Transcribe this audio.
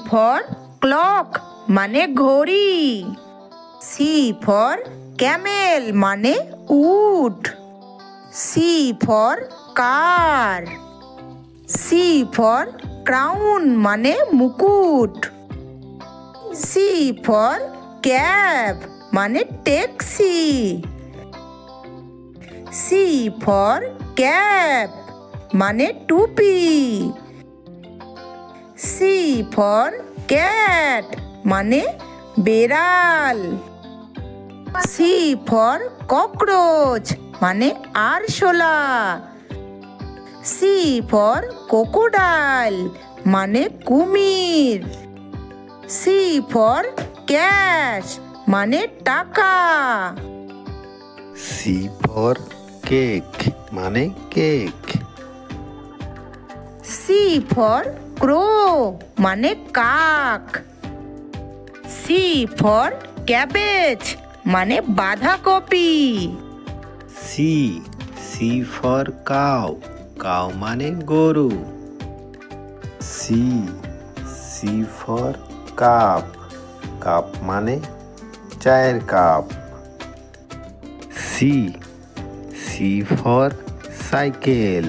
For clock মানে ঘড়ি। C for camel মানে উট। C for car. C for crown মানে মুকুট। সি ফর ক্যাব মানে ট্যাক্সি। সি ফর ক্যাপ মানে টুপি। সি ফর ক্যাট মানে বেড়াল। সি ফর ককরোচ মানে আরশোলা। সি ফর ক্রোকোডাইল মানে কুমির। সি ফর ক্যাশ মানে টাকা। সি ফর কেক মানে কেক। সি ফর ক্রো মানে কাক। সি ফর ক্যাবেজ মানে বাঁধাকপি। সি ফর কাউ, কাউ মানে গরু। সি ফর কাপ, কাপ মানে চায়ের কাপ। C for cycle.